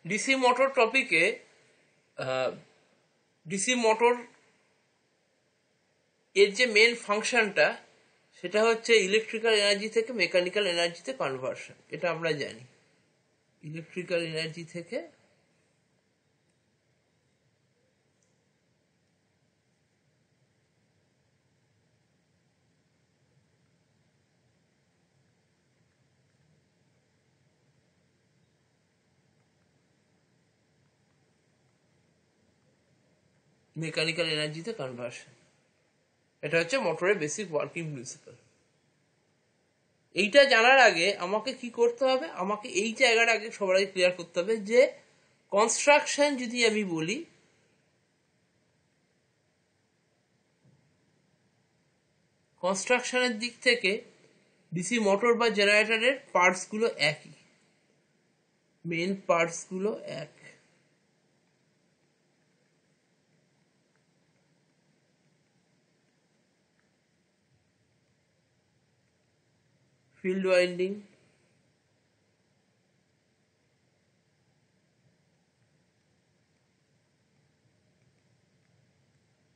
DC motor টপিকে DC motor এর যে মেন ফাংশনটা সেটা হচ্ছে ইলেকট্রিক্যাল এনার্জি থেকে মেকানিক্যাল এনার্জিতে কনভার্সন। এটা আমরা জানি, ইলেকট্রিক্যাল এনার্জি থেকে মেকানিক্যাল এনার্জিতে কনভার্সন। এটা হচ্ছে মোটরের বেসিক ওয়ার্কিং প্রিন্সিপাল। এইটা জানার আগে আমাকে কি করতে হবে, আমাকে এই জায়গাটা আগে সবার আগে ক্লিয়ার করতে হবে যে কনস্ট্রাকশন যদি আমি বলি, কনস্ট্রাকশনের দিক থেকে ডিসি মোটর বা জেনারেটরের পার্টসগুলো একই, মেন পার্টসগুলো এক। Field winding,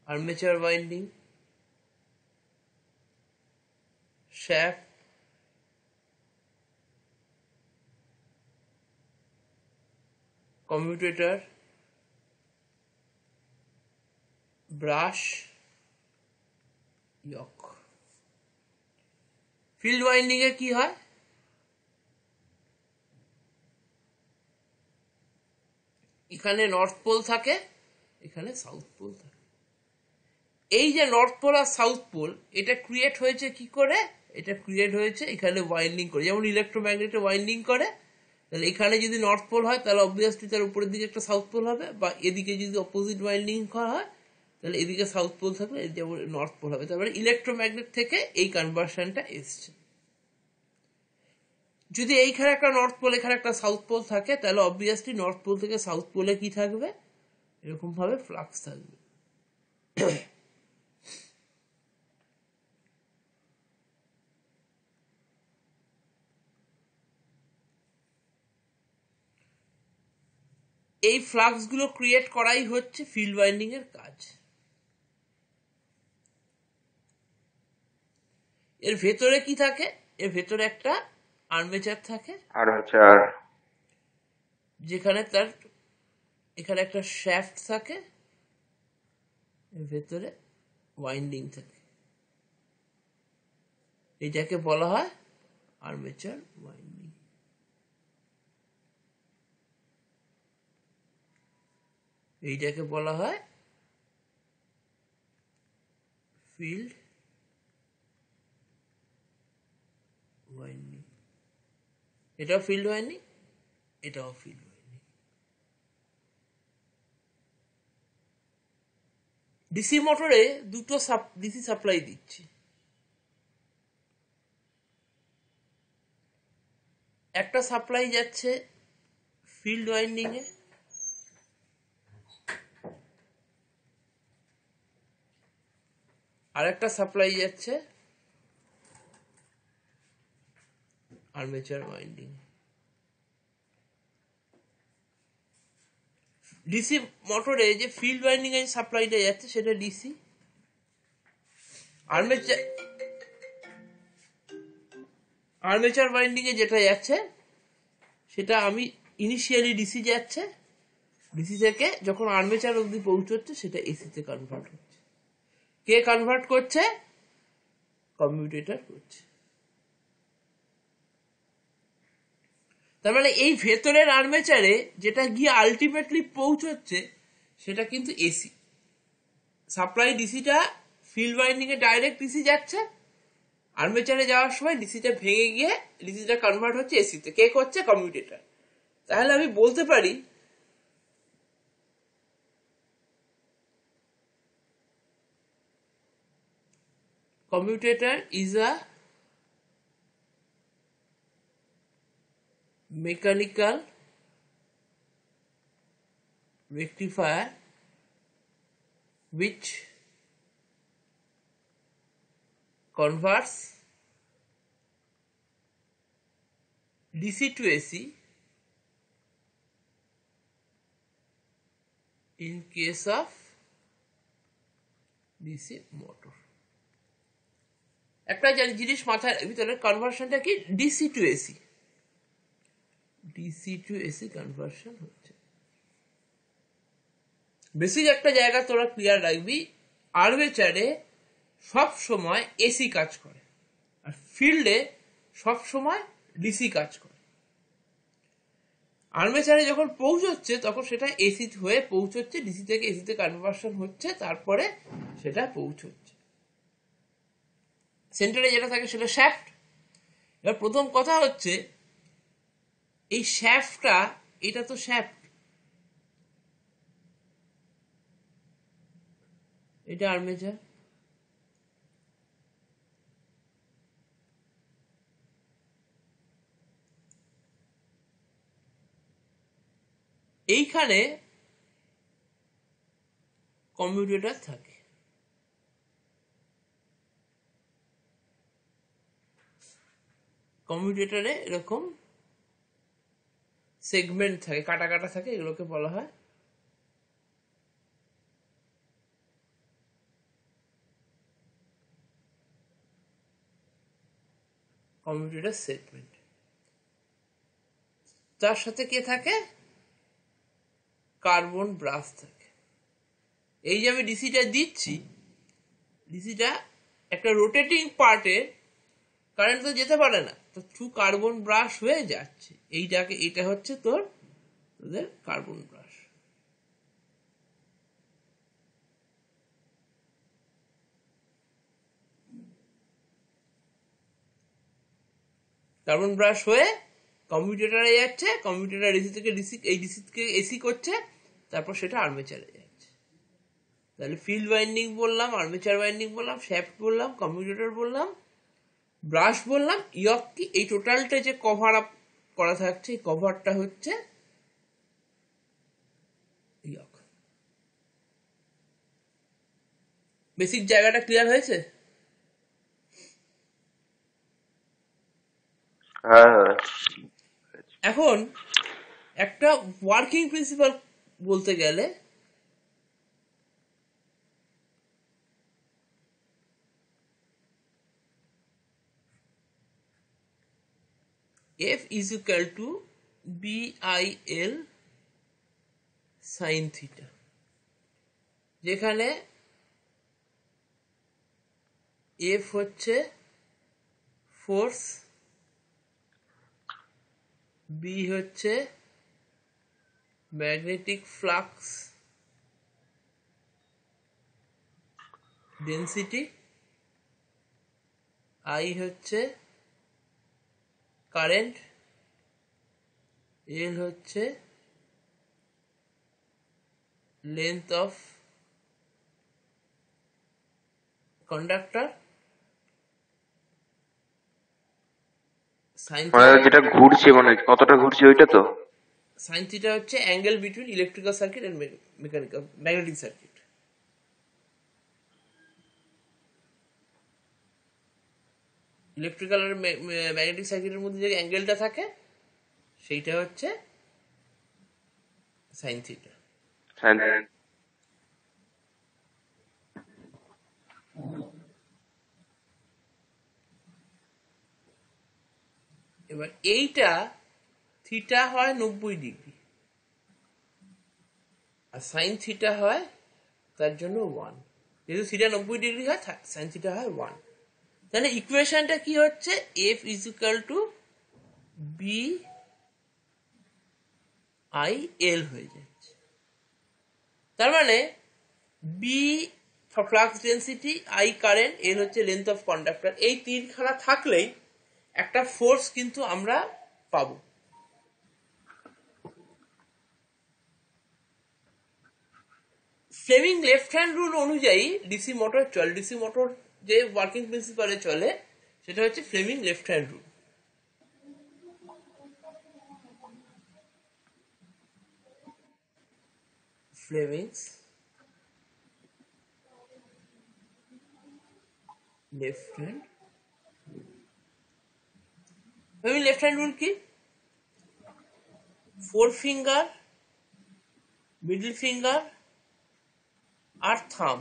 armature winding, shaft, commutator, brush, yoke. Field winding এ কি হয়, এখানে নর্থ পোল থাকে, এখানে সাউথ পোল থাকে। এই যে নর্থ পোল আর সাউথ পোল, এটা ক্রিয়েট হয়েছে কি করে, এটা ক্রিয়েট হয়েছে এখানে ওয়াইন্ডিং করে, যেমন ইলেকট্রোম্যাগনেটে ওয়াইন্ডিং করে। তাহলে এখানে যদি নর্থ পোল হয় তাহলে অবভিয়াসলি তার উপরের দিকে একটা সাউথ পোল হবে, বা এদিকে যদি অপোজিট ওয়াইন্ডিং করা হয় তাহলে এদিকে সাউথ পোল থাকলে যেমন নর্থ পোল হবে। তারপরে ইলেকট্রোম্যাগনেট থেকে এই কনভার্সনটা এসছে। যদি এইখানে একটা নর্থ পোল এখানে একটা সাউথ পোল থাকে তাহলে অবভিয়াসলি নর্থ পোল থেকে সাউথ পোলে কি থাকবে, এরকম ভাবে ফ্লাক্স থাকবে। এই ফ্লাক্স গুলো ক্রিয়েট করাই হচ্ছে ফিল্ড ওয়াইন্ডিং এর কাজ। এর ভেতরে কি থাকে, এর ভেতরে একটা আর্মেচার থাকে, যেখানে তার এখানে একটা শ্যাফট থাকে, এর ভেতরে ওয়াইন্ডিং থাকে, এটাকে বলা হয় আর্মেচার ওয়াইন্ডিং। এইটাকে বলা হয় ফিল্ড ওয়াইন্ডিং। এটাও ফিল্ড ওয়াইন্ডিং, এটাও ফিল্ড ওয়াইন্ডিং। ডিসি মোটরে দুটো ডিসি সাপ্লাই দিচ্ছি, একটা সাপ্লাই যাচ্ছে ফিল্ড ওয়াইন্ডিং এ, আর একটা সাপ্লাই যাচ্ছে আর্মেচার ওয়াইন্ডিং। ডিসি মোটরে যে ফিল্ড ওয়াইন্ডিং এর সাপ্লাইটা যাচ্ছে সেটা ডিসি। আর্মেচার ওয়াইন্ডিং এ যেটা যাচ্ছে সেটা আমি ইনিশিয়ালি ডিসি যাচ্ছে, ডিসি থেকে যখন আর্মেচার অবধি পৌঁছচ্ছে সেটা এসিতে কনভার্ট হচ্ছে। কে কনভার্ট করছে, কমিউটেটর করছে। তার মানে এই ভেতরের আর্মেচারে যেটা গিয়ে আলটিমেটলি পৌঁছচ্ছে সেটা কিন্তু AC. Supply ডিসিটা field winding a direct DC যাচ্ছে, আর্মেচারে যাওয়ার সময় ডিসিটা ভেঙে গিয়ে ডিসিটা কনভার্ট হচ্ছে এসিতে। কে করছে, কমিউটেটর। তাহলে আমি বলতে পারি commutator is a mechanical rectifier which converts DC to AC in case of DC motor. একটা জিনিস মাথার ভিতরে, কনভার্সনটা কি DC to AC, DC to AC conversion হচ্ছে। বেসিক একটা জায়গা তোরা ক্লিয়ার রাখবি, আর্মেচারে সব সময় এসি কাজ করে আর ফিল্ডে সব সময় ডিসি কাজ করে। আর্মেচারে যখন পৌঁছচ্ছে তখন সেটা এসি হয়ে পৌঁছচ্ছে, ডিসি থেকে এসিতে কনভার্সন হচ্ছে, তারপরে সেটা পৌঁছচ্ছে। সেন্টারে যেটা থাকে সেটা শ্যাফট। এবার প্রথম কথা হচ্ছে এই শ্যাফটটা, এটা তো শ্যাফট, এটা আর্মেচার। এইখানে কমিউটেটর থাকে, কমিউটেটরে এরকম সেগমেন্ট থাকে, কাটা কাটা থাকে, এগুলোকে বলা হয় কমিউটেটর সেগমেন্ট। তার সাথে কে থাকে? কার্বন ব্রাশ থাকে। এই যে আমি ডিসিটা দিচ্ছি, ডিসিটা একটা রোটেটিং পার্টে কারেন্ট তো যেতে পারে না, তো থ্রু কার্বন ব্রাশ হয়ে যাচ্ছে। এইটাকে, এটা হচ্ছে তোদের কার্বন ব্রাশ। কার্বন ব্রাশ হয়ে কমিউটেটরে যাচ্ছে, কমিউটেটর ডিসি থেকে ডিসি, এই ডিসি থেকে এসি করছে, তারপর সেটা আর্মেচারে যাচ্ছে। তাহলে ফিল্ড ওয়াইন্ডিং বললাম, আর্মেচার ওয়াইন্ডিং বললাম, শ্যাফট বললাম, কমিউটেটর বললাম, ব্রাশ বললাম, ইয়ক কি, এই টোটালটা যে কভার আপ করা থাকছে, এই কভারটা হচ্ছে ইয়ক। বেসিক জায়গাটা ক্লিয়ার হয়েছে? এখন একটা ওয়ার্কিং প্রিন্সিপাল বলতে গেলে, F is equal to BIL sin theta, যেখানে F হচ্ছে ফোর্স, B হচ্ছে ম্যাগনেটিক ফ্লাক্স ডেন্সিটি, I হচ্ছে কারেন্ট, L হচ্ছে লেন্থ অফ কন্ডাক্টর, যেটা ঘুরছে, মানে কতটা ঘুরছে ওইটা তো। সাইন থিটা হচ্ছে angle between electrical circuit and mechanical magnetic circuit. Electrical আর ম্যাগনেটিক সার্কিটের মধ্যে যে অ্যাঙ্গেলটা থাকে সেইটা হচ্ছে সাইন থিটা। এবার এইটা থিটা হয় 90 ডিগ্রি আর সাইন থিটা হয় তার জন্য 1। যেহেতু থিটা 90 ডিগ্রি হয়, সাইন থিটা হয় 1। তাহলে ইকুয়েশনটা কি হচ্ছে? F is equal to BIL হয়ে যাচ্ছে। তার মানে B flux density, I current, L হচ্ছে লেন্থ অফ কন্ডাক্টর, এই তিনখানা থাকলেই একটা ফোর্স কিন্তু আমরা পাবো। ফ্লেমিং লেফট হ্যান্ড রুল অনুযায়ী ডিসি মোটর চলে, ডিসি মোটর যে ওয়ার্কিং প্রিন্সিপালে চলে সেটা হচ্ছে Fleming left hand rule. Fleming's left hand, Fleming left hand rule কি? 4 ফিঙ্গার, মিডল ফিঙ্গার, আর থাম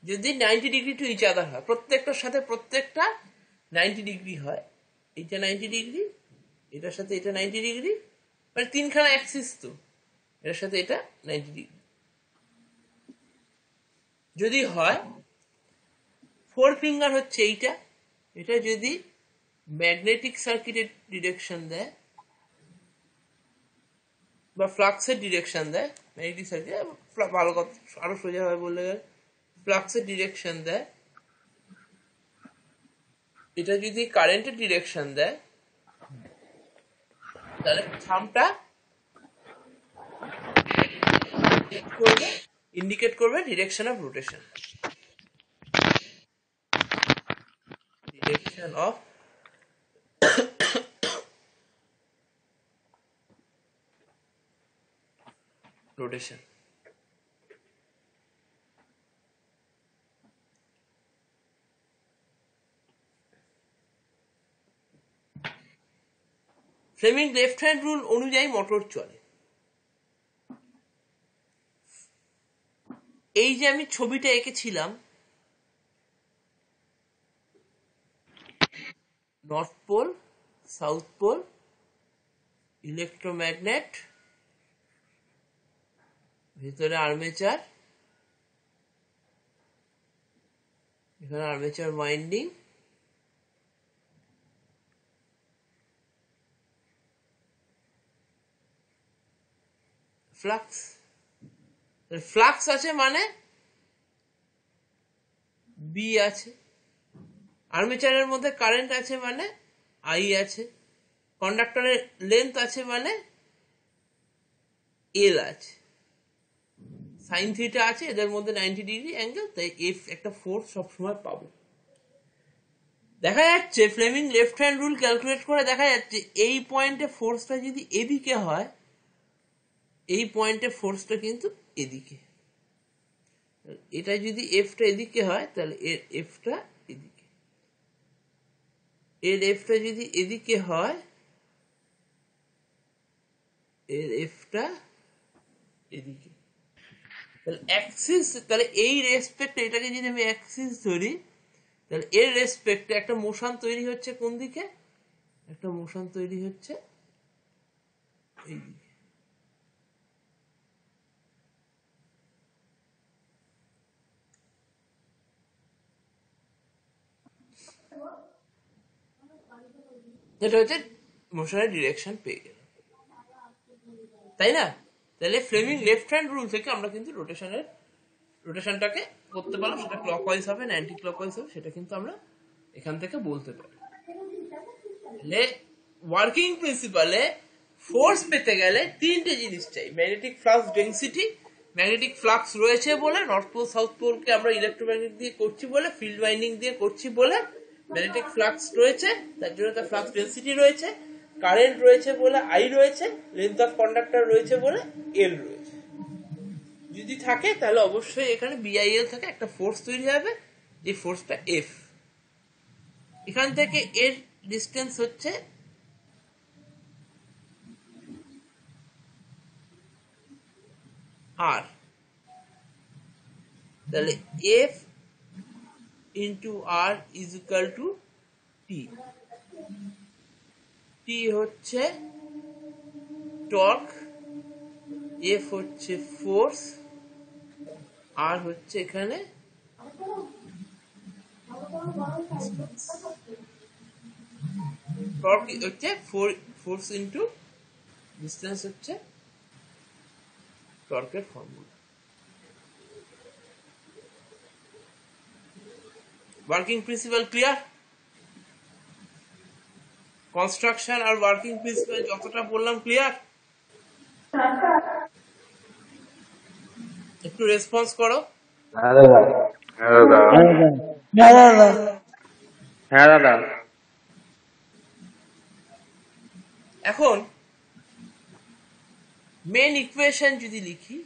যদি 90 ডিগ্রি টু ইচ আদার হয়, প্রত্যেকটার সাথে প্রত্যেকটা 90 ডিগ্রি হয়, এটা 90 ডিগ্রি, এটার সাথে এটা 90 ডিগ্রি, মানে তিনখানা অ্যাক্সিস তো, এটার সাথে এটা 90 ডিগ্রি যদি হয়। ফোর ফিঙ্গার হচ্ছে এইটা, এটা যদি ম্যাগনেটিক সার্কিটের ডিরেকশন দেয় বা ফ্লাক্সের ডিরেকশন দেয়, ম্যাগনেটিক সার্কিট ভালো কথা, আরো সোজাভাবে বললে গেলে ফ্লাক্সের ডিরেকশন দেয়, এটা যদি কারেন্টের ডিরেকশন দেয়, তাহলে থামটা ইন্ডিকেট করবে direction of rotation, direction of rotation. Fleming left hand rule অনুযায়ী মোটর চলে। এই যে আমি ছবিটা এঁকেছিলাম, north pole, south pole, electromagnet, ভিতরে আর্মেচার, এখানে আর্মেচার ওয়াইন্ডিং, ফ্লাক্স। ফ্লাক্স আছে মানে বি আছে, আর্মেচারের মধ্যে কারেন্ট আছে মানে আই আছে, কন্ডাক্টরের লেন্থ আছে মানে এল আছে, সাইন থিটা আছে, এদের মধ্যে 90 ডিগ্রি অ্যাঙ্গেল, তাই এফ একটা ফোর্স সবসময় পাবো। দেখা যাচ্ছে Fleming left hand rule calculate করে দেখা যাচ্ছে এই পয়েন্টে ফোর্সটা যদি এদিকে হয়, এই পয়েন্টে ফোর্সটা কিন্তু এদিকে, এটা যদি এফটা এদিকে হয় তাহলে এর এফটা এদিকে, এর এফটা যদি এদিকে হয়, এর এফটা এদিকে, তাহলে অ্যাক্সিস, তাহলে এই রেসপেক্টে এটাকে যদি আমি অ্যাক্সিস ধরি, তাহলে এর রেসপেক্টে একটা মোশন তৈরি হচ্ছে কোন দিকে, একটা মোশন তৈরি হচ্ছে এই দিকে। এটা হচ্ছে মোশনের ডিরেকশন পেয়ে গেল, তাই না? তাহলে ফ্লেমিং লেফট হ্যান্ড রুল থেকে আমরা কিন্তু রোটেশনটাকে করতে পারলাম, সেটা ক্লকওয়াইজ হবে না অ্যান্টি ক্লকওয়াইজ হবে, সেটা কিন্তু আমরা এখান থেকে বলতে পারি। তাহলে ওয়ার্কিং প্রিন্সিপালে ফোর্স পেতে গেলে তিনটে জিনিস চাই, magnetic flux density, magnetic flux রয়েছে বলে, নর্থ পোল সাউথ পোলকে আমরা ইলেকট্রোম্যাগনেট দিয়ে করছি বলে, ফিল্ড ওয়াইন্ডিং দিয়ে করছি বলে ম্যাগনেটিক ফ্লাক্স রয়েছে, তার জন্য তার ফ্লাক্স ডেন্সিটি রয়েছে, কারেন্ট রয়েছে বলে আই রয়েছে, লেন্থ অফ কন্ডাক্টর রয়েছে বলে এল রয়েছে। যদি থাকে তাহলে অবশ্যই এখানে বিআইএল থাকে, একটা ফোর্স তৈরি হবে, যে ফোর্সটা এফ। এখান থেকে এর ডিস্টেন্স হচ্ছে আর, তাহলে F into R is equal to T. T হচ্ছে টর্ক, এফ হচ্ছে ফোর্স, আর হচ্ছে এখানে টর্ক হচ্ছে ফোর্স ইন্টু ডিস্টেন্স হচ্ছে টর্কের formula. Working principle clear? Construction আর ওয়ার্কিং প্রিন্সিপাল যতটা বললাম ক্লিয়ার? একটু রেসপন্স করো। হ্যাঁ দাদা। হ্যাঁ দাদা। এখন মেন ইকুয়েশন যদি লিখি,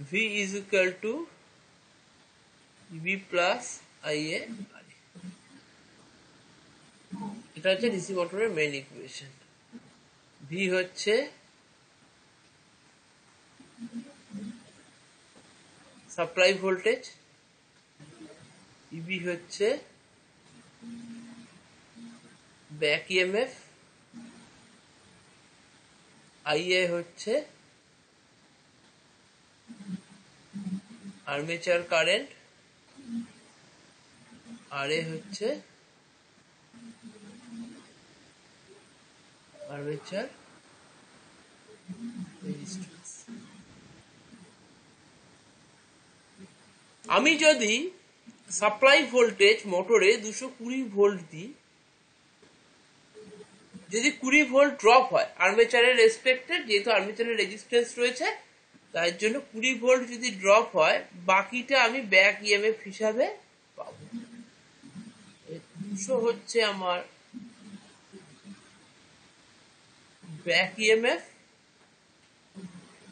V is equal to EB plus IA RA। এটা হচ্ছে ডিসি মোটরের মেইন ইকুয়েশন। V হচ্ছে সাপ্লাই ভোল্টেজ, EB হচ্ছে ব্যাক ইএমএফ, IA হচ্ছে আর্মেচার কারেন্ট, RA হচ্ছে আর্মেচার রেজিস্ট্যান্স। আমি যদি সাপ্লাই ভোল্টেজ মোটরে 220 ভোল্ট দিই, যদি 20 ভোল্ট ড্রপ হয় আর্মেচারের রেসপেক্টেড, যেহেতু আর্মেচারের রেজিস্ট্যান্স রয়েছে তার জন্য 20 ভোল্ট যদি ড্রপ হয়, বাকিটা আমি ব্যাক ইএমএফ হিসাবে পাবো। 200 হচ্ছে আমার ব্যাক ইএমএফ,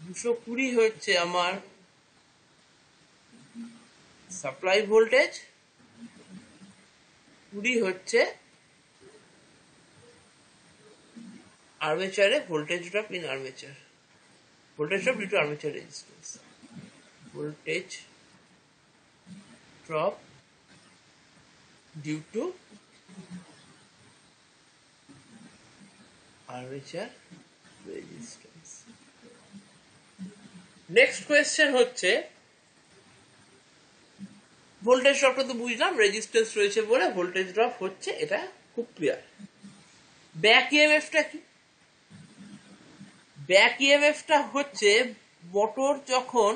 220 হচ্ছে আমার সাপ্লাই ভোল্টেজ, 20 হচ্ছে আর্মেচারে voltage drop in armature, voltage drop due to armature resistance, voltage drop due to armature resistance. Next question হচ্ছে, ভোল্টেজ ড্রপটা তো বুঝলাম, রেজিস্ট্যান্স রয়েছে বলে ভোল্টেজ ড্রপ হচ্ছে, এটা খুব ক্লিয়ার। ব্যাক ইএমএফটা কি? ব্যাক ইএমএফটা হচ্ছে মোটর যখন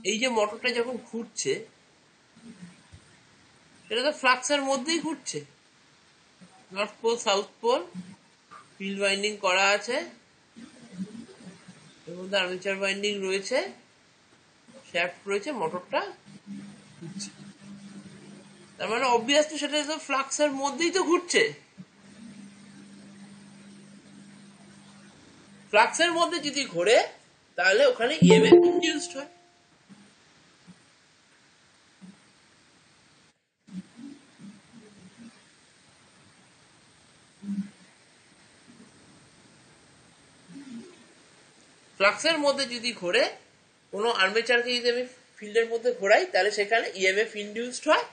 এই যে মোটরটা যখন ঘুরছে, এটা তো ফ্লাক্সের মধ্যেই ঘুরছে, north pole south pole field winding করা আছে, এর মধ্যে আর্মেচার ওয়াইন্ডিং রয়েছে, শ্যাফট রয়েছে, মোটরটা ঘুরছে। তার মানে অবভিয়াসলি সেটা তো ফ্লাক্সের মধ্যেই তো ঘুরছে। ফ্লাক্সের মধ্যে যদি ঘোরে তাহলে ওখানে ইএমএফ ইনডিউসড হয়। ফ্লাক্সের মধ্যে যদি ঘোরে, কোনো আর্মেচারকে যদি আমি ফিল্ডের মধ্যে ঘোরাই, তাহলে সেখানে ইএমএফ ইনডিউসড হয়,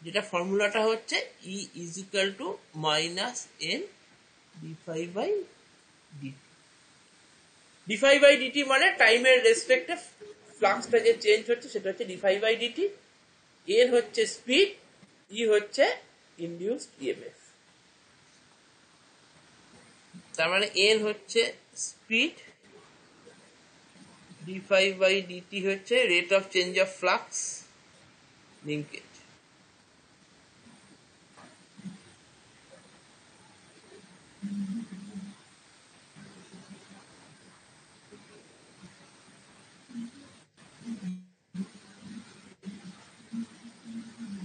যেটা ফর্মুলাটা হচ্ছে E is equal to minus N d∅ by dt। d∅ by dt মানে টাইমের রেসপেক্টে ফ্লাক্সটা যে চেঞ্জ হচ্ছে সেটা হচ্ছে d∅ by dt, N হচ্ছে স্পিড, E হচ্ছে ইনডিউসড ইএমএফ। তার মানে N হচ্ছে স্পিড, d∅ by dt হচ্ছে rate of change of flux linkage.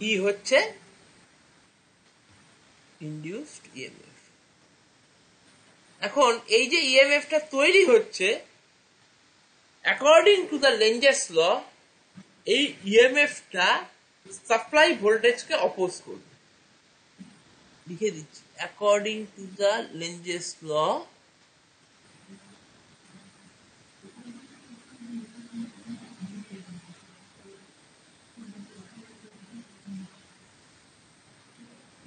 E হচ্ছে ইনডিউসড ইএমএফ। এখন এই যে ইএমএফটা তৈরি হচ্ছে, according to the Lenz's law, এই ইএমএফটা সাপ্লাই ভোল্টেজকে অপোজ করবে। লিখে দিচ্ছি, according to the Lenz's law,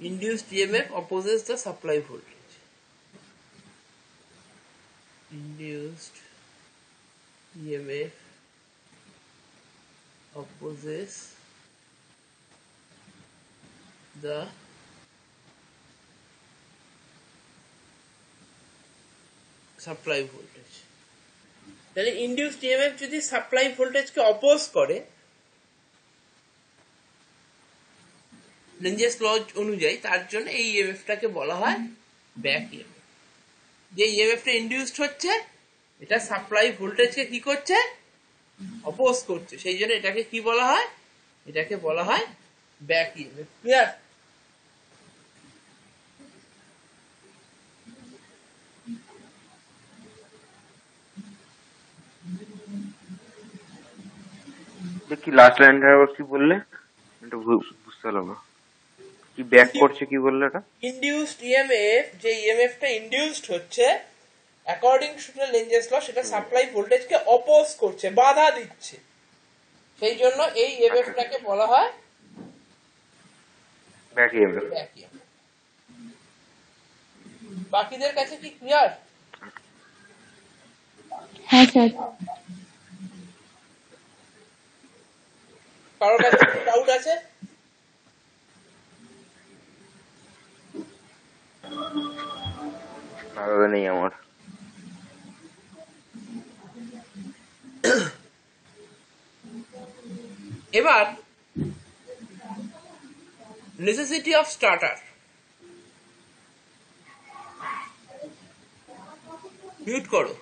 induced EMF opposes the supply voltage. Induced EMF opposes the supply voltage। তাহলে ইনডিউসড ইএমএফ যদি সাপ্লাই ভোল্টেজকে অপোজ করে লেঞ্জেস ল অনুযায়ী, তার জন্য এই ইএমএফটাকে বলা হয় ব্যাক ইএমএফ। যে ইএমএফটা ইনডিউসড হচ্ছে, এটা সাপ্লাই ভোল্টেজকে কি করছে? অপোজ করছে, সেই জন্য এটাকে কি বলা হয়? এটাকে বলা হয় ব্যাক ইএমএফ। ক্লিয়ার? কি লাস্ট লাইনটা আবার কি বললে? এটা বুঝতে পারলাম না। কি ব্যাক করছে কি বললে এটা? ইনডিউসড ইএমএফ, যে ইএমএফটা ইনডিউসড হচ্ছে অ্যাকর্ডিং টু দ্য লেঞ্জেস ল, সেটা সাপ্লাই ভোল্টেজকে অপোজ করছে, বাধা দিচ্ছে। সেই জন্য এই ইএমএফটাকে বলা হয় ব্যাক ইএমএফ। Back EMF. বাকিদের কাছে কি ক্লিয়ার? হ্যাঁ স্যার। কারোর কাছে ডাউট আছে? না দাদা নেই আমার। এবার নেসেসিটি অফ স্টার্টার। মিউট করো।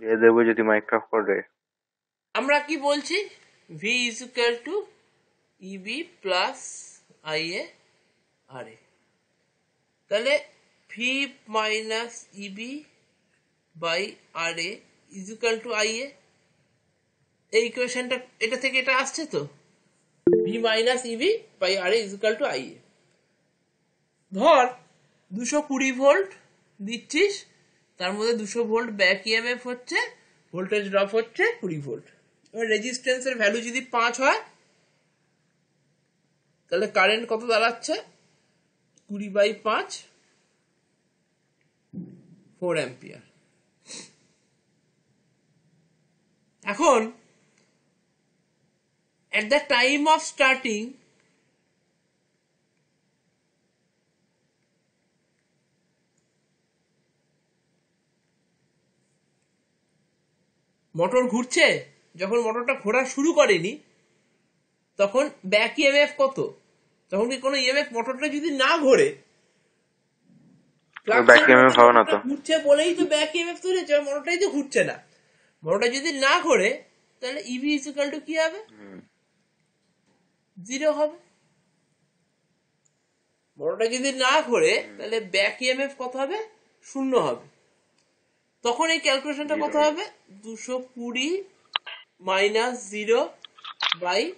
দিয়ে দেবো যদি মাইক অফ করে। আমরা কি বলছি? V is equal to Eb plus Ia R a. তাহলে V minus Eb by R a is equal to Ia. এই ইকুয়েশনটা এটা থেকে এটা আসছে তো, V minus Eb by R a is equal to Ia. ধর 220 ভোল্ট দিচ্ছিস, তার মধ্যে 200 ভোল্ট ব্যাক ইএমএফ হচ্ছে, ভোল্টেজ ড্রপ হচ্ছে 20 ভোল্ট। এবার রেজিস্ট্যান্সের ভ্যালু যদি 5 হয়, তাহলে কারেন্ট কত দাঁড়াচ্ছে? 20/5, 4 অ্যাম্পিয়ার। এখন at the time of starting, motor ঘুরছে, যখন মোটরটা ঘোরা শুরু করেনি তখন ব্যাক ইএমএফ কত? তখন কি কোনো ইএমএফ মোটরটা যদি না ঘোরে, ব্যাক ইএমএফ হবে না তো। ঘুরছে বলেই তো ব্যাক ইএমএফ তৈরি হচ্ছে, মোটরটাই তো ঘুরছে না। মোটরটা যদি না ঘোরে তাহলে ইভি ইজ ইকুয়াল টু কি হবে? 0 হবে। মোটরটা যদি না ঘোরে তাহলে ব্যাক ইএমএফ কত হবে? 0 হবে। তখন এই ক্যালকুলেশনটা কত হবে? 220 মাইনাস 0/5।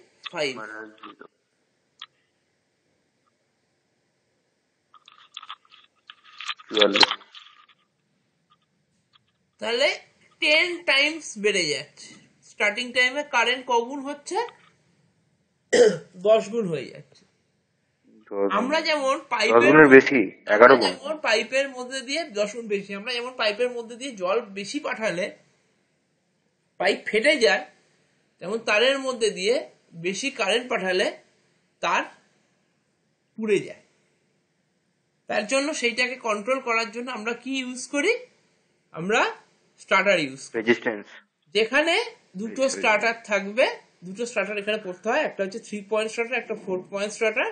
তাহলে 10 টাইমস বেড়ে যাচ্ছে। স্টার্টিং টাইমে কারেন্ট কগুণ হচ্ছে? 10 গুণ হয়ে যাচ্ছে। আমরা যেমন পাইপের মধ্যে দিয়ে 10 গুণ বেশি, আমরা যেমন পাইপের মধ্যে দিয়ে জল বেশি পাঠালে পাইপ ফেটে যায়, তেমন তারের মধ্যে দিয়ে বেশি কারেন্ট পাঠালে তার পুড়ে যায়। তার জন্য সেইটাকে কন্ট্রোল করার জন্য আমরা কি ইউজ করি? আমরা স্টার্টার ইউজ করি, যেখানে দুটো স্টার্টার থাকবে। দুটো স্টার্টার এখানে পড়তে হয়, একটা হচ্ছে 3 পয়েন্ট স্টার্টার, একটা 4 পয়েন্ট স্টার্টার।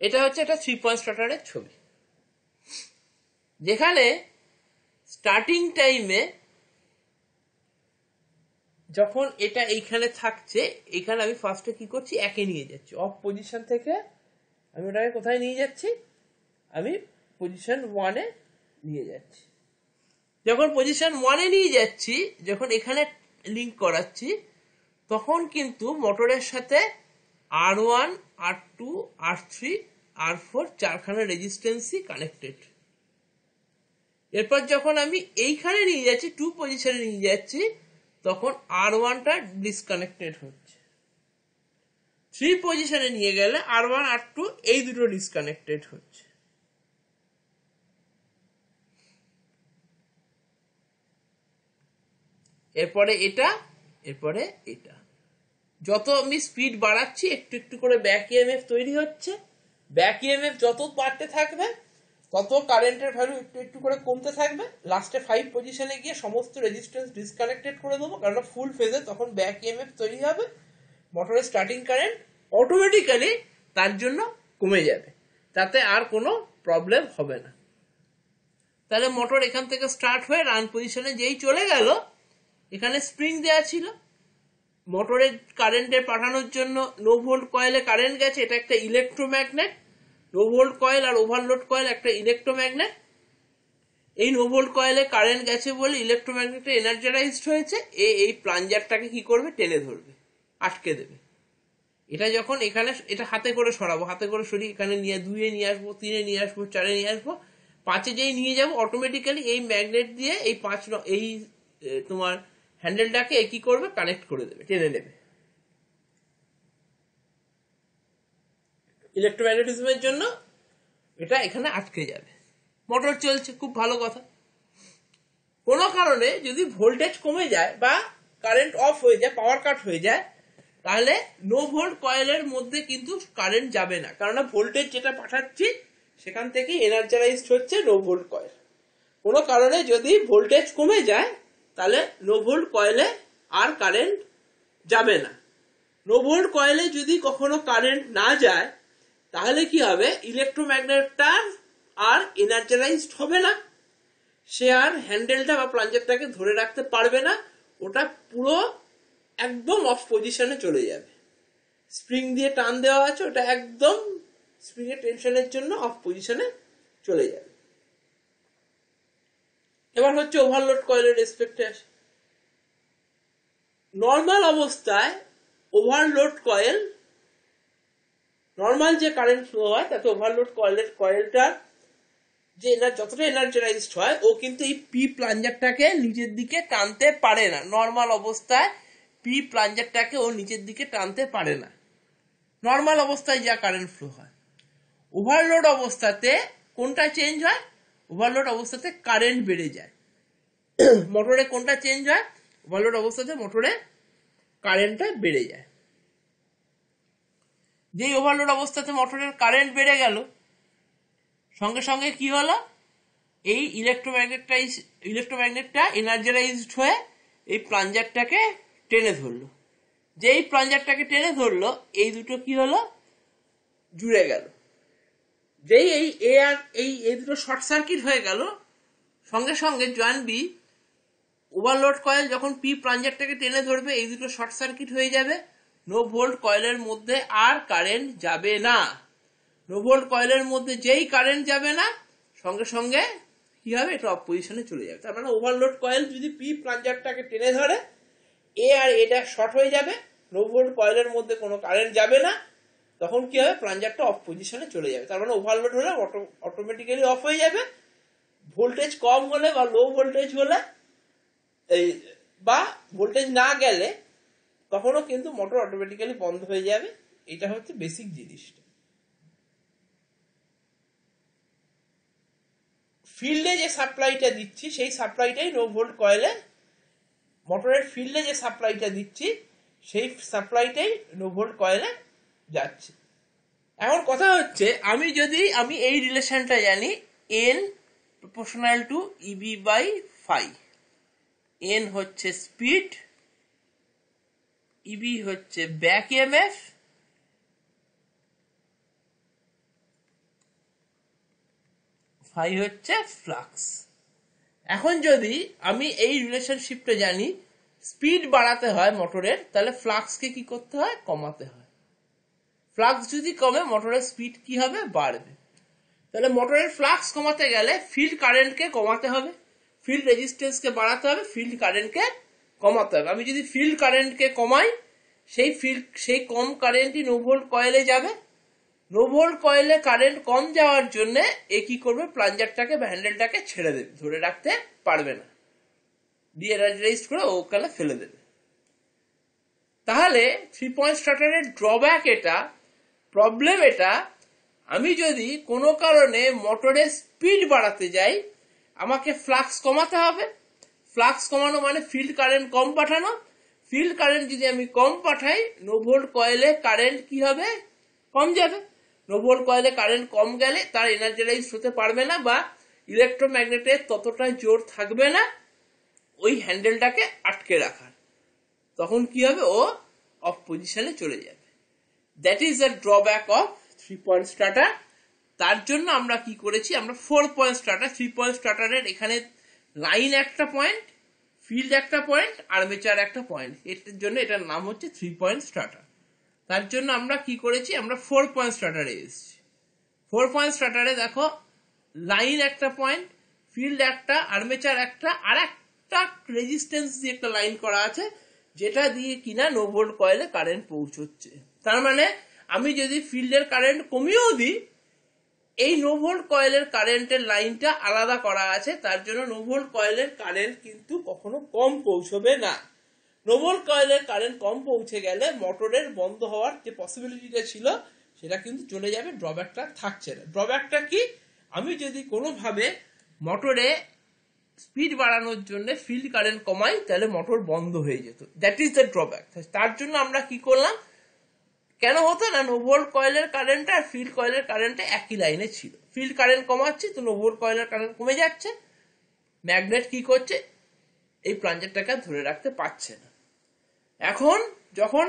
এটা হচ্ছে একটা 3 পয়েন্ট স্টার্টারের ছবি, যেখানে স্টার্টিং টাইমে যখন এটা এইখানে থাকছে, এখানে আমি ফার্স্টে কি করছি? একে নিয়ে যাচ্ছি, অফ পজিশন থেকে আমি ওটাকে কোথায় নিয়ে যাচ্ছি? আমি পজিশন 1-এ নিয়ে যাচ্ছি। যখন পজিশন 1-এ নিয়ে যাচ্ছি, যখন এখানে লিঙ্ক করাচ্ছি, তখন কিন্তু মোটরের সাথে R1, R2, R3, R4 চারখানা রেজিস্ট্যান্সই কানেক্টেড। এরপর যখন আমি এইখানে নিয়ে যাচ্ছি 2 পজিশনে নিয়ে যাচ্ছি, তখন R1টা ডিসকানেক্টেড হচ্ছে। 3 পজিশনে নিয়ে গেলে R1 R2 এই দুটো ডিসকানেক্টেড হচ্ছে। এরপরে এটা, এরপরে এটা। যত আমি স্পিড বাড়াচ্ছি একটু একটু করে ব্যাক ইএমএফ তৈরি হচ্ছে। ব্যাক ইএমএফ যত বাড়তে থাকবে তত কারেন্টের ভ্যালু একটু একটু করে কমতে থাকবে। লাস্টে 5 পজিশনে গিয়ে সমস্ত রেজিস্ট্যান্স ডিসকানেক্টেড করে দেবো, কারণ ফুল ফেজে তখন ব্যাক ইএমএফ তৈরি হবে। মোটরের স্টার্টিং কারেন্ট অটোমেটিক্যালি তার জন্য কমে যাবে, তাতে আর কোনো প্রবলেম হবে না। তাহলে মোটর এখান থেকে স্টার্ট হয়ে রান পজিশনে যেই চলে গেল, এখানে স্প্রিং দেওয়া ছিল, মোটরের কারেন্টের পাঠানোর জন্য নো ভোল্ট কয়েলে কারেন্ট গেছে, এটা একটা ইলেকট্রোম্যাগনেট। নো ভোল্ট কয়েল আর ওভারলোড কয়েল একটা ইলেকট্রোম্যাগনেট। এই নো ভোল্ট কয়েলে কারেন্ট গেছে বলে ইলেকট্রোম্যাগনেটটা এনার্জারাইজড হয়েছে, এই প্লাঞ্জারটাকে কি করবে, টেনে ধরবে, আটকে দেবে। এটা যখন এখানে এটা হাতে করে সরাবো, হাতে করে সরিয়ে এখানে নিয়ে 2-এ নিয়ে আসবো, 3-এ নিয়ে আসবো, 4-এ নিয়ে আসবো, 5-এ যেই নিয়ে যাবো অটোমেটিক্যালি এই ম্যাগনেট দিয়ে এই এই তোমার হ্যান্ডেলটাকে কি করবে, কানেক্ট করে দেবে, টেনে নেবে। ইলেকট্রোম্যাগনেটিজমের জন্য এটা এখানে আটকে যাবে, মোটর চলছে, খুব ভালো কথা। কোনো কারণে যদি ভোল্টেজ কমে যায় বা কারেন্ট অফ হয়ে যায়, পাওয়ার কাট হয়ে যায়, তাহলে নো ভোল্ট কয়েলের মধ্যে কিন্তু কারেন্ট যাবে না, কারণ ভোল্টেজ যেটা পাঠাচ্ছি সেখান থেকে এনার্জারাইজড হচ্ছে নো ভোল্ট কয়েল। কোনো কারণে যদি ভোল্টেজ কমে যায় তাহলে নো ভোল্ট কয়েলে আর কারেন্ট যাবে না। নো ভোল্ট কয়েলে যদি কখনো কারেন্ট না যায় তাহলে কি হবে, ইলেকট্রোম্যাগনেটটা আর এনার্জারাইজড হবে না, সে আর হ্যান্ডেলটা বা প্লাঞ্জারটাকে ধরে রাখতে পারবে না, ওটা পুরো একদম অফ পজিশনে চলে যাবে। স্প্রিং দিয়ে টান দেওয়া আছে, ওটা একদম স্প্রিং এর টেনশনের জন্য অফ পজিশনে চলে যাবে। এবার হচ্ছে ওভারলোড কয়েলের রেসপেক্টে আসে। নর্মাল অবস্থায় ওভারলোড কয়েল, নর্মাল যে কারেন্ট ফ্লো হয় তাতে ওভারলোড কয়েলটা যে যতটা এনার্জারাইজড হয়, ও কিন্তু এই পি প্লাঞ্জারটাকে নিজের দিকে টানতে পারে না। নর্মাল অবস্থায় পি প্লাঞ্জারটাকে ও নিজের দিকে টানতে পারে না, নর্মাল অবস্থায় যা কারেন্ট ফ্লো হয়। ওভারলোড অবস্থাতে কোনটা চেঞ্জ হয়, ওভারলোড অবস্থাতে কারেন্ট বেড়ে যায়। মোটরে কোনটা চেঞ্জ হয়, ওভারলোড অবস্থাতে মোটরে কারেন্টটা বেড়ে যায়। যেই ওভারলোড অবস্থাতে মোটরের কারেন্ট বেড়ে গেল, সঙ্গে সঙ্গে কি হলো, এই ইলেকট্রোম্যাগনেটটা এনার্জারাইজড হয়ে এই প্লাঞ্জারটাকে টেনে ধরলো। যেই প্লাঞ্জারটাকে টেনে ধরলো, এই দুটো কি হলো, জুড়ে গেল। যেই এই দুটো শর্ট সার্কিট হয়ে গেল, সঙ্গে সঙ্গে জয়েন্ট বি ওভারলোড কয়েল যখন পি প্লাঞ্জারটাকে টেনে ধরবে, এই দুটো শর্ট সার্কিট হয়ে যাবে, নো ভোল্ট কয়েলের মধ্যে আর কারেন্ট যাবে না। নো ভোল্ট কয়েলের মধ্যে যেই কারেন্ট যাবে না, সঙ্গে সঙ্গে কি হবে, এটা অফ পজিশনে চলে যাবে। তার মানে ওভারলোড কয়েল যদি পি প্লাঞ্জারটাকে টেনে ধরে, এ আর এটা শর্ট হয়ে যাবে, নো ভোল্ট কয়েলের মধ্যে কোনো কারেন্ট যাবে না, তখন কি হবে, প্লাঞ্জারটা অফ পজিশনে চলে যাবে। তার মানে ওভারলোড হলে অটোমেটিক্যালি অফ হয়ে যাবে। ভোল্টেজ কম হলে বা লো ভোল্টেজ হলে বা ভোল্টেজ না গেলে তখনও কিন্তু মোটর অটোমেটিক্যালি বন্ধ হয়ে যাবে। এটা হচ্ছে বেসিক জিনিসটা। ফিল্ডে যে সাপ্লাইটা দিচ্ছি সেই সাপ্লাইটাই নো ভোল্ট কয়েলে, মোটরের ফিল্ডে যে সাপ্লাইটা দিচ্ছি সেই সাপ্লাইটাই নো ভোল্ট কয়েলে যাচ্ছে। এখন কথা হচ্ছে, আমি এই রিলেশনটা জানি, N proportional to Eb by phi. N হচ্ছে স্পিড, ইবি হচ্ছে ব্যাক ইএমএফ, ফাই হচ্ছে ফ্লাক্স। এখন যদি আমি এই রিলেশনশিপটা জানি, স্পিড বাড়াতে হয় মোটরের, তাহলে ফ্লাক্সকে কি করতে হয়, কমাতে হয়। ফ্লাক্স যদি কমে, মোটরের স্পিড কি হবে, বাড়বে। তাহলে মোটরের ফ্লাক্স কমাতে গেলে ফিল্ড কারেন্টকে কমাতে হবে, ফিল্ড রেজিস্ট্যান্সকে বাড়াতে হবে, ফিল্ড কারেন্টকে কমাতে হবে। আমি যদি ফিল্ড কারেন্টকে কমাই, সেই কম কারেন্টই নো ভোল্ট কয়েলে যাবে, নো ভোল্ট কয়েলে কারেন্ট কম যাওয়ার জন্য এ কি করবে, প্লাঞ্জারটাকে বা হ্যান্ডেলটাকে ছেড়ে দেবে, ধরে রাখতে পারবে না, দিয়ে এনার্জাইজ করে ওখানে ফেলে দেবে। তাহলে 3 পয়েন্ট স্টার্টারের ড্রব্যাক এটা, প্রবলেম এটা, আমি যদি কোনো কারণে মোটরের স্পিড বাড়াতে যাই আমাকে ফ্লাক্স কমাতে হবে। ফ্লাক্স কমানো মানে ফিল্ড কারেন্ট কম পাঠানো। ফিল্ড কারেন্ট যদি আমি কম পাঠাই নো ভোল্ট কয়েলে কারেন্ট কি হবে, কম যাবে। নো ভোল্ট কয়েলে কারেন্ট কম গেলে তার এনার্জাইজ হতে পারবে না বা ইলেকট্রোম্যাগনেটের ততটা জোর থাকবে না ওই হ্যান্ডেলটাকে আটকে রাখার, তখন কি হবে, ও অফ পজিশনে চলে যাবে। That is the drawback of 3 point starter. তার জন্য আমরা কি করেছি, আমরা 4 পয়েন্ট স্টার্টার, 3 পয়েন্ট স্টার্টারের এখানে লাইন একটা পয়েন্ট, ফিল্ড একটা পয়েন্ট, আর্মেচার একটা পয়েন্ট, এটার জন্য এটার নাম হচ্ছে 3 পয়েন্ট স্টার্টার। তার জন্য আমরা কি করেছি, আমরা 4 পয়েন্ট স্টার্টারে এসেছি। 4 পয়েন্ট স্টার্টারে দেখো লাইন একটা পয়েন্ট, ফিল্ড একটা, আর্মেচার একটা, আর একটা রেজিস্ট্যান্স দিয়ে একটা লাইন করা আছে যেটা দিয়ে কিনা নো ভোল্ট কয়েলে কারেন্ট পৌঁছচ্ছে। তার মানে আমি যদি ফিল্ডের কারেন্ট কমিয়েও দিই, এই নো ভোল্ট কয়েলের কারেন্টের লাইনটা আলাদা করা আছে, তার জন্য নো ভোল্ট কয়েলের কারেন্ট কিন্তু কখনো কম পৌঁছবে না। নো ভোল্ট কয়েলের কারেন্ট কম পৌঁছে গেলে মোটরের বন্ধ হওয়ার যে পসিবিলিটিটা ছিল সেটা কিন্তু চলে যাবে, ড্রব্যাকটা থাকছে না। ড্রব্যাকটা কি, আমি যদি কোনোভাবে মোটরে স্পিড বাড়ানোর জন্য ফিল্ড কারেন্ট কমাই তাহলে মোটর বন্ধ হয়ে যেত, দ্যাট ইজ দ্য ড্রব্যাক। তার জন্য আমরা কি করলাম, কেন হতো না, নো ভোল্ট কয়েলের কারেন্ট আর ফিল্ড কয়েলের কারেন্ট একই লাইনে ছিল। ফিল্ড কারেন্ট কমাচ্ছি তো নো ভোল্ট কয়েলের কারেন্ট কমে যাচ্ছে, ম্যাগনেট কি করছে, এই প্লাঞ্জারটাকে ধরে রাখতে পারছে না। এখন যখন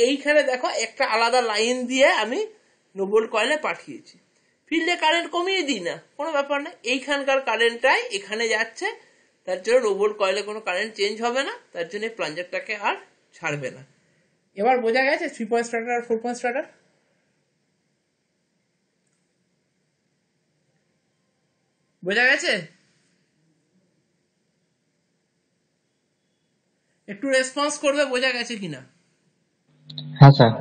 এইখানে দেখো একটা আলাদা লাইন দিয়ে আমি নো ভোল্ট কয়েলে পাঠিয়েছি, ফিল্ডে কারেন্ট কমিয়ে দিই না, কোনো ব্যাপার না, এইখানকার কারেন্টটাই এখানে যাচ্ছে, তার জন্য নো ভোল্ট কয়েলে কোনো কারেন্ট চেঞ্জ হবে না, তার জন্য প্লাঞ্জারটাকে আর ছাড়বে না। এবার বোঝা গেছে 3 পয়েন্ট স্টার্টার আর 4 পয়েন্ট স্টার্টার? বোঝা গেছে? একটু রেসপন্স করবে বোঝা গেছে কিনা। হ্যাঁ স্যার।